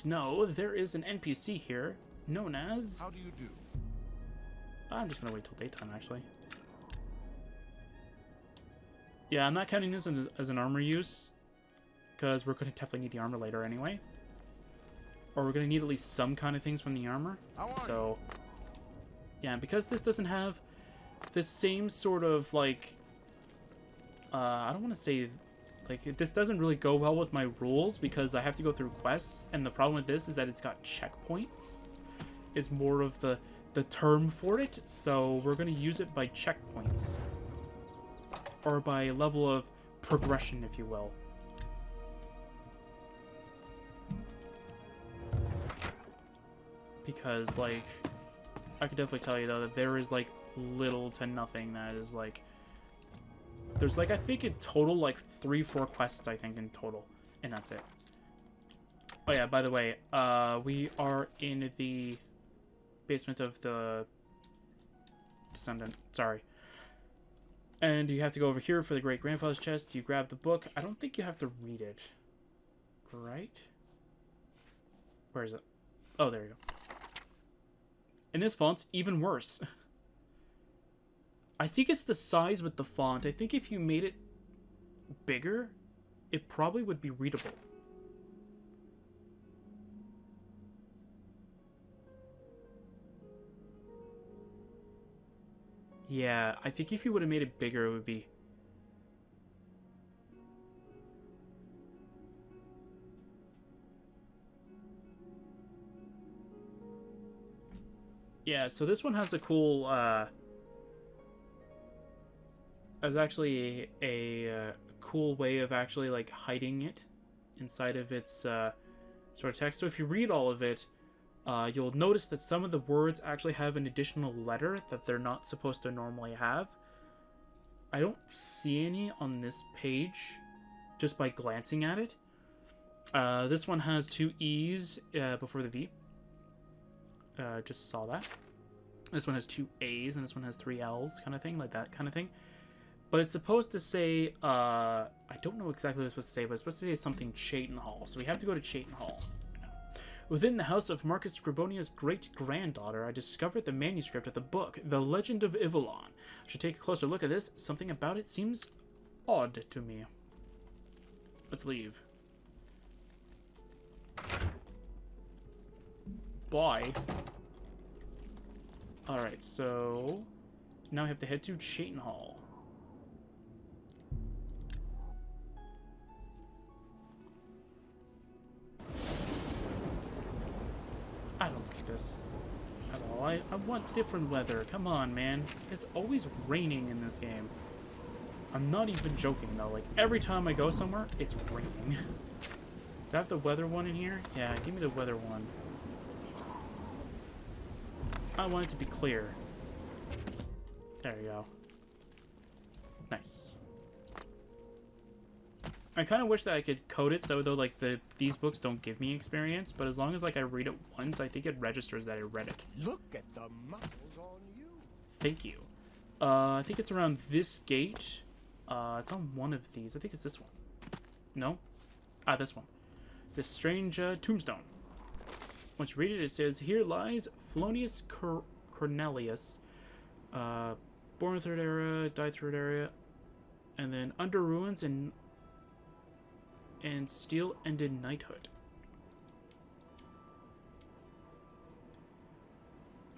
not know, there is an NPC here known as... How do you do? I'm just going to wait till daytime, actually. Yeah, I'm not counting this as an armor use, because we're going to definitely need the armor later anyway. Or we're going to need at least some kind of things from the armor. So, yeah, because this doesn't have the same sort of, like... I don't want to say... Like, this doesn't really go well with my rules, because I have to go through quests, and the problem with this is that it's got checkpoints. Is more of the term for it, so we're going to use it by checkpoints. Or by level of progression, if you will. Because, like, I could definitely tell you, though, that there is, like, little to nothing that is, like... There's, like, I think in total, like, 3-4 quests, I think, in total. And that's it. Oh, yeah, by the way, we are in the basement of the Descendant. Sorry. And you have to go over here for the great-grandfather's chest. You grab the book. I don't think you have to read it. Right? Where is it? Oh, there you go. And this font's even worse. I think it's the size with the font. I think if you made it bigger, it probably would be readable. Yeah, I think if you would have made it bigger, it would be... Yeah, so this one has a cool, has actually a cool way of actually, like, hiding it inside of its, sort of text. So if you read all of it, you'll notice that some of the words actually have an additional letter that they're not supposed to normally have. I don't see any on this page, just by glancing at it. This one has 2 E's before the V. Just saw that. This one has 2 A's, and this one has 3 L's, kind of thing, like that kind of thing. But it's supposed to say, I don't know exactly what it's supposed to say, but it's supposed to say something Chayton Hall. So we have to go to Chayton Hall. Within the house of Marcus Scribonia's great-granddaughter, I discovered the manuscript of the book, The Legend of Ivalon. I should take a closer look at this. Something about it seems odd to me. Let's leave. Bye. Alright, so... now I have to head to Chayton Hall. I don't like this at all. I want different weather. Come on, man. It's always raining in this game. I'm not even joking, though. Like, every time I go somewhere, it's raining. Do I have the weather one in here? Yeah, give me the weather one. I want it to be clear. There you go. Nice. I kind of wish that I could code it so though like these books don't give me experience, but as long as like I read it once, I think it registers that I read it. Look at the muscles on you. Thank you. I think it's around this gate. It's on one of these. I think it's this one. No? Ah, this one. This strange tombstone. Once you read it, it says, "Here lies Flonius Cornelius, born 3rd era, died 3rd era, and then under ruins and steel-ended knighthood."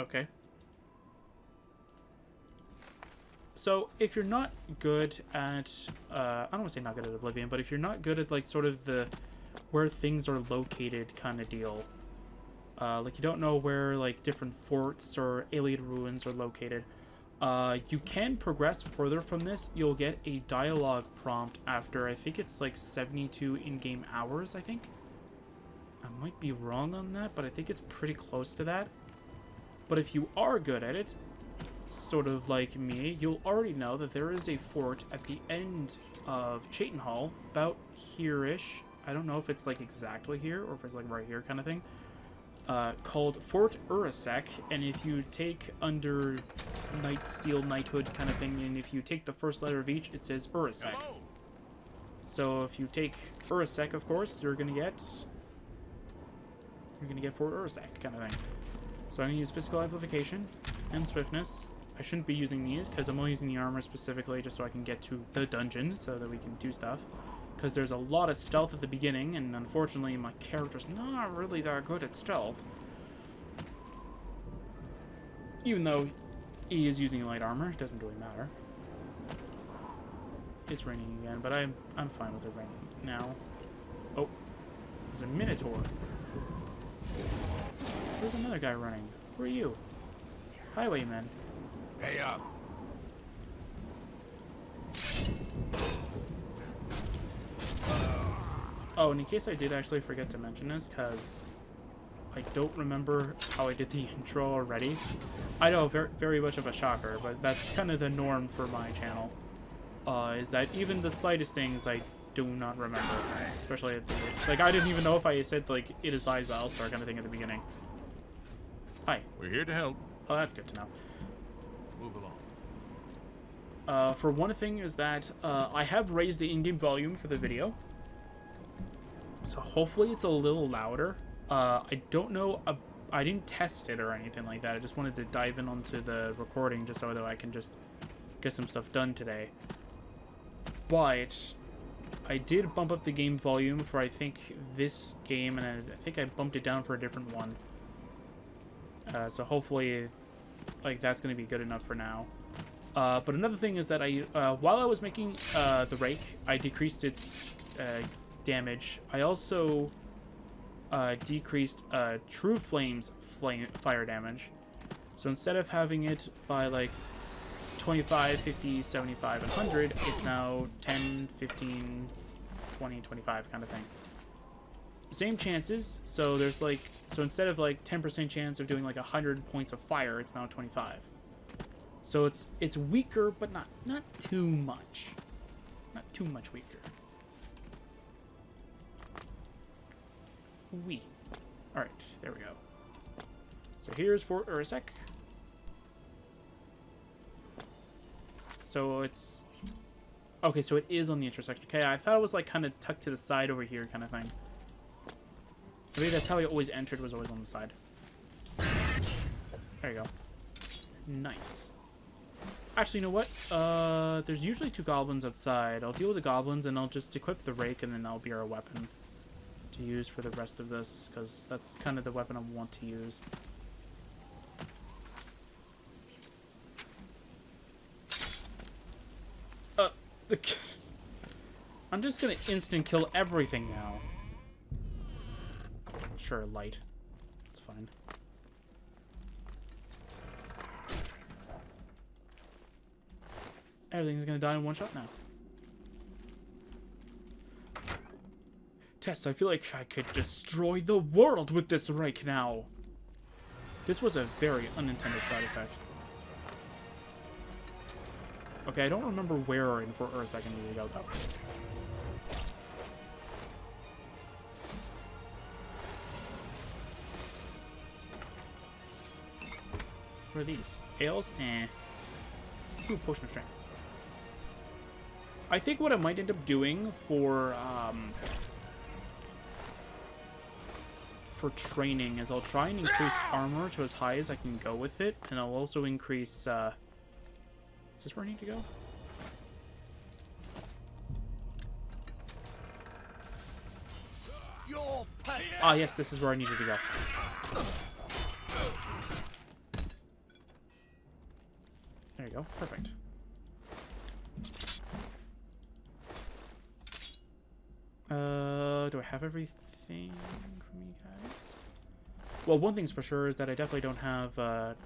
Okay. So, if you're not good at, I don't want to say not good at Oblivion, but if you're not good at, like, sort of the where things are located kind of deal, like, you don't know where, like, different forts or alien ruins are located, you can progress further from this. You'll get a dialogue prompt after, I think it's like 72 in-game hours, I think. I might be wrong on that, but I think it's pretty close to that. But if you are good at it, sort of like me, you'll already know that there is a fort at the end of Chayton Hall, about here-ish. I don't know if it's like exactly here, or if it's like right here kind of thing. Called Fort Urasek, and if you take under steel knighthood kind of thing, and if you take the first letter of each, it says Urasek. Hello. So if you take Urasek, of course, you're gonna get you're gonna get for Ursak kind of thing. So I'm gonna use physical amplification and swiftness. I shouldn't be using these because I'm only using the armor specifically just so I can get to the dungeon so that we can do stuff. Because there's a lot of stealth at the beginning, and unfortunately my character's not really that good at stealth. Even though he is using light armor, it doesn't really matter. It's raining again, but I'm fine with it raining now. Oh, there's a Minotaur. There's another guy running. Who are you? Highwayman. Pay up. Oh, and in case I did actually forget to mention this, because I don't remember how I did the intro already. I know, very, very much of a shocker, but that's kind of the norm for my channel. Is that even the slightest things I do not remember. Especially at the... Like, I didn't even know if I said, like, it is I, Xilestar kind of thing at the beginning. Hi. We're here to help. Oh, that's good to know. Move along. For one thing is that I have raised the in-game volume for the video. So hopefully it's a little louder. I don't know... I didn't test it or anything like that. I just wanted to dive in onto the recording just so that I can just get some stuff done today. But I did bump up the game volume for, I think, this game, and I think I bumped it down for a different one. So hopefully, like, that's going to be good enough for now. But another thing is that while I was making the Rake, I decreased its damage. I also decreased True Flame's fire damage. So instead of having it by, like, 25, 50, 75, and 100, it's now 10, 15, 20, 25 kind of thing. Same chances, so there's like, so instead of like 10% chance of doing like 100 points of fire, it's now 25. So it's weaker, but not too much. Not too much weaker. Alright, there we go. So here's Fort Ursak. So it's... Okay, so it is on the intersection. Okay, I thought it was like kind of tucked to the side over here kind of thing. Maybe that's how I always entered, was always on the side. There you go. Nice. Actually, you know what? There's usually 2 goblins outside. I'll deal with the goblins and I'll just equip the Rake and then that'll be our weapon to use for the rest of this, because that's kind of the weapon I want to use. I'm just gonna instant kill everything now. Sure, light. It's fine. Everything's gonna die in one shot now. Tess, I feel like I could destroy the world with this Rake now. This was a very unintended side effect. Okay, I don't remember where in Fort Ursak I needed to go, though. What are these? Ales? Eh. Ooh, potion of strength. I think what I might end up doing for training is I'll try and increase armor to as high as I can go with it, and I'll also increase, is this where I need to go? Ah, yes, this is where I needed to go. There you go. Perfect. Do I have everything from you guys? Well, one thing's for sure is that I definitely don't have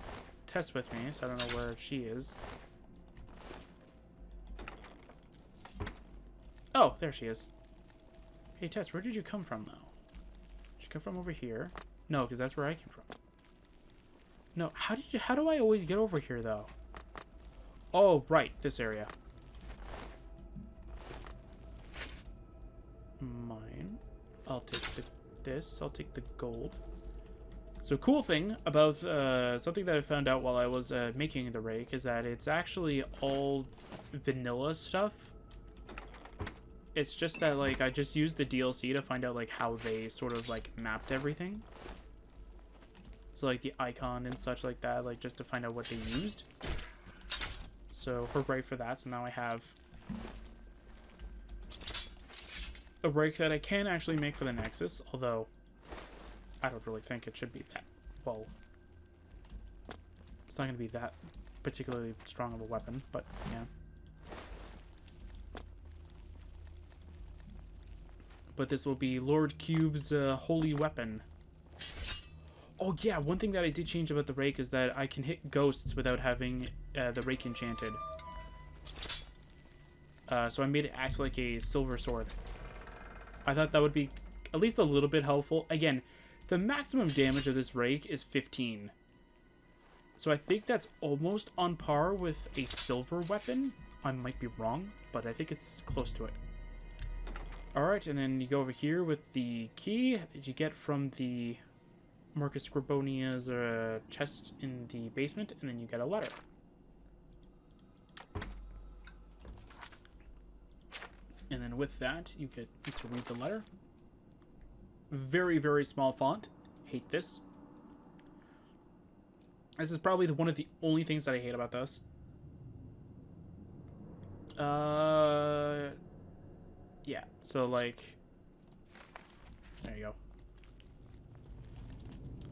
Tess with me, so I don't know where she is. Oh, there she is. Hey, Tess, where did you come from, though? Did you come from over here? No, because that's where I came from. No, how do I always get over here, though? Oh, right, this area. Mine. I'll take this. I'll take the gold. So, cool thing about something that I found out while I was making the Rake is that it's actually all vanilla stuff. It's just that, like, I just used the DLC to find out, like, how they sort of, like, mapped everything. So like the icon and such like that, like just to find out what they used. So hooray for that. So now I have a rake that I can actually make for the Nexus, although I don't really think it should be that, well, it's not going to be that particularly strong of a weapon, but yeah. But this will be Lord Qube's holy weapon. Oh yeah, one thing that I did change about the Rake is that I can hit ghosts without having the Rake enchanted. So I made it act like a silver sword. I thought that would be at least a little bit helpful. Again, the maximum damage of this Rake is 15. So I think that's almost on par with a silver weapon. I might be wrong, but I think it's close to it. Alright, and then you go over here with the key that you get from the Marcus Scribonia's chest in the basement, and then you get a letter. And then with that, you get to read the letter. Very, very small font. Hate this. This is probably one of the only things that I hate about this. Yeah, so like, there you go.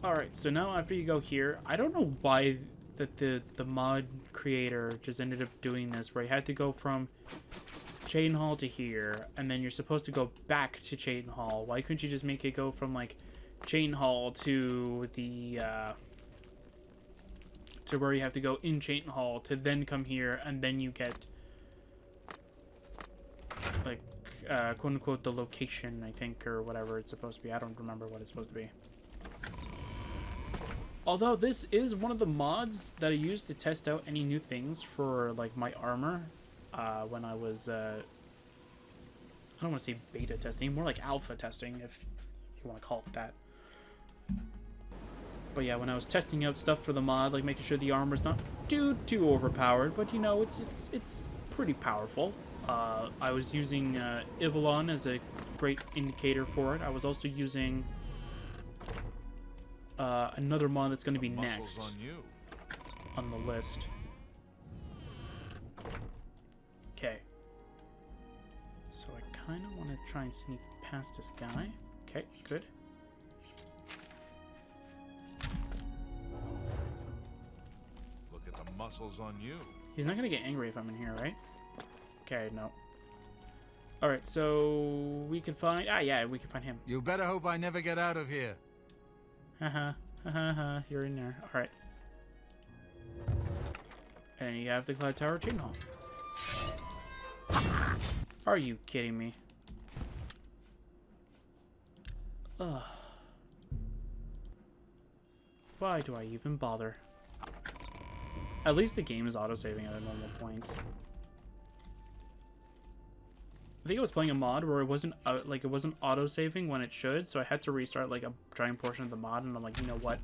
Alright, so now after you go here, I don't know why that the mod creator just ended up doing this, where you had to go from Chain Hall to here, and then you're supposed to go back to Chain Hall. Why couldn't you just make it go from like Chain Hall to the to where you have to go in Chain Hall to then come here, and then you get like quote unquote the location, I think, or whatever it's supposed to be. I don't remember what it's supposed to be. Although this is one of the mods that I used to test out any new things for like my armor when I was I don't want to say beta testing, more like alpha testing, if you want to call it that. But yeah, when I was testing out stuff for the mod, like making sure the armor's not too overpowered, but you know, it's pretty powerful. I was using Ivalon as a great indicator for it. I was also using another mod that's going to be next on the list. Okay. So I kind of want to try and sneak past this guy. Okay, good. Look at the muscles on you. He's not going to get angry if I'm in here, right? Okay, no. Alright, so we can find... Ah, yeah, we can find him. You better hope I never get out of here. Haha, haha, you're in there. Alright. And you have the Cloud Tower Chain Hall. Are you kidding me? Ugh. Why do I even bother? At least the game is autosaving at a normal point. I think I was playing a mod where it wasn't like it wasn't auto-saving when it should, so I had to restart like a giant portion of the mod, and I'm like, you know what?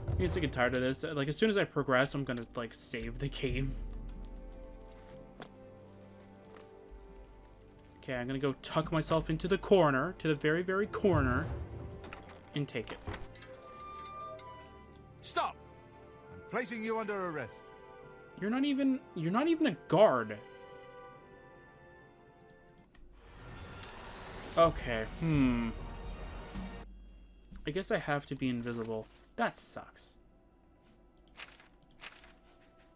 I'm getting sick and tired of this. Like, as soon as I progress, I'm gonna like save the game. Okay, I'm gonna go tuck myself into the corner, to the very, very corner, and take it. Stop! I'm placing you under arrest. You're not even a guard. Okay, I guess I have to be invisible. That sucks.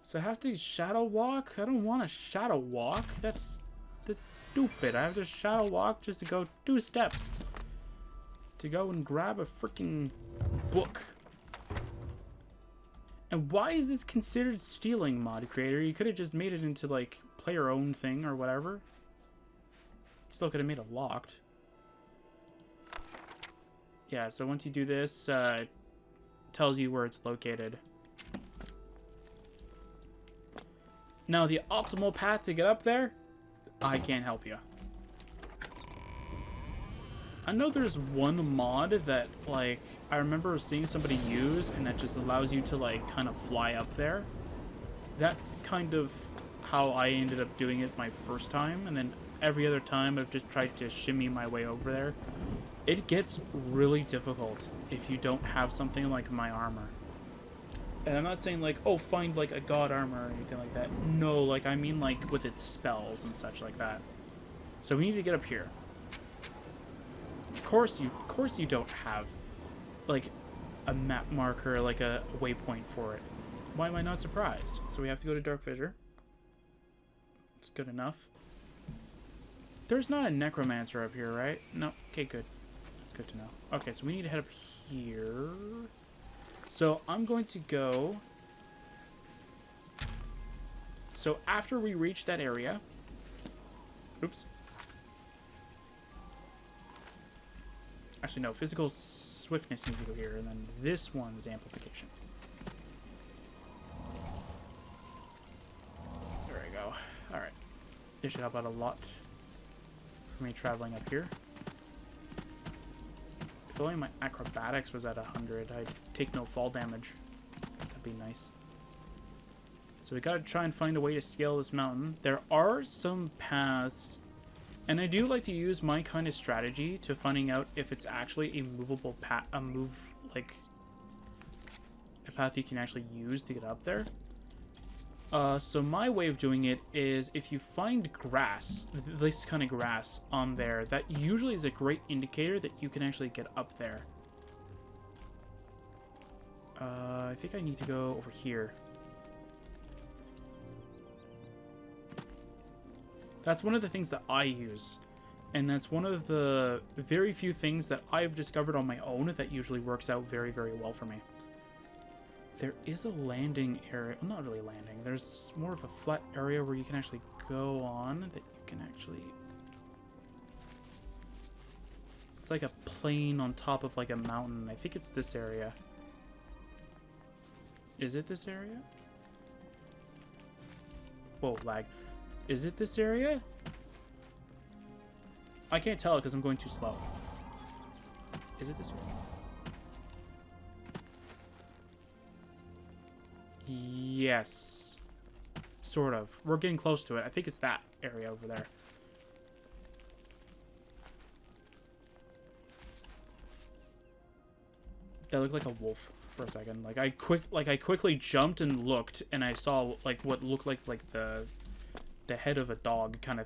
So I have to shadow walk? I don't want to shadow walk. That's stupid. I have to shadow walk just to go 2 steps. To go and grab a freaking book. And why is this considered stealing, mod creator? You could have just made it into like player-owned thing or whatever. Still could have made it locked. Yeah, so once you do this, it tells you where it's located. Now, the optimal path to get up there, I can't help you. I know there's one mod that, like, I remember seeing somebody use, and that just allows you to, like, kind of fly up there. That's kind of how I ended up doing it my first time, and then every other time I've just tried to shimmy my way over there. it gets really difficult if you don't have something like my armor. And I'm not saying, like, oh, find, like, a god armor or anything like that. No, like, I mean, like, with its spells and such like that. So we need to get up here. Of course you don't have, like, a map marker, like a waypoint for it. Why am I not surprised? So we have to go to Dark Fissure. It's good enough. There's not a necromancer up here, right? No. Okay, good. That's good to know. Okay, so we need to head up here. So I'm going to go... So after we reach that area... Oops. Actually, no. Physical swiftness needs to go here. And then this one's amplification. There we go. Alright. This should help out a lot for me traveling up here. If only my acrobatics was at 100, I'd take no fall damage. That'd be nice. So we gotta try and find a way to scale this mountain. There are some paths, and I do like to use my kind of strategy to finding out if it's actually a movable path, a path you can actually use to get up there. So my way of doing it is if you find grass, this kind of grass on there, that usually is a great indicator that you can actually get up there. I think I need to go over here. That's one of the things that I use. And that's one of the very few things that I've discovered on my own that usually works out very, very well for me. There is a landing area. Well, not really landing. There's more of a flat area where you can actually go on that you can actually... It's like a plane on top of like a mountain. I think it's this area. Is it this area? Whoa, lag. Is it this area? I can't tell because I'm going too slow. Is it this area? Yes. Sort of. We're getting close to it. I think it's that area over there. That looked like a wolf for a second. Like I quickly jumped and looked and I saw like what looked like the head of a dog kind of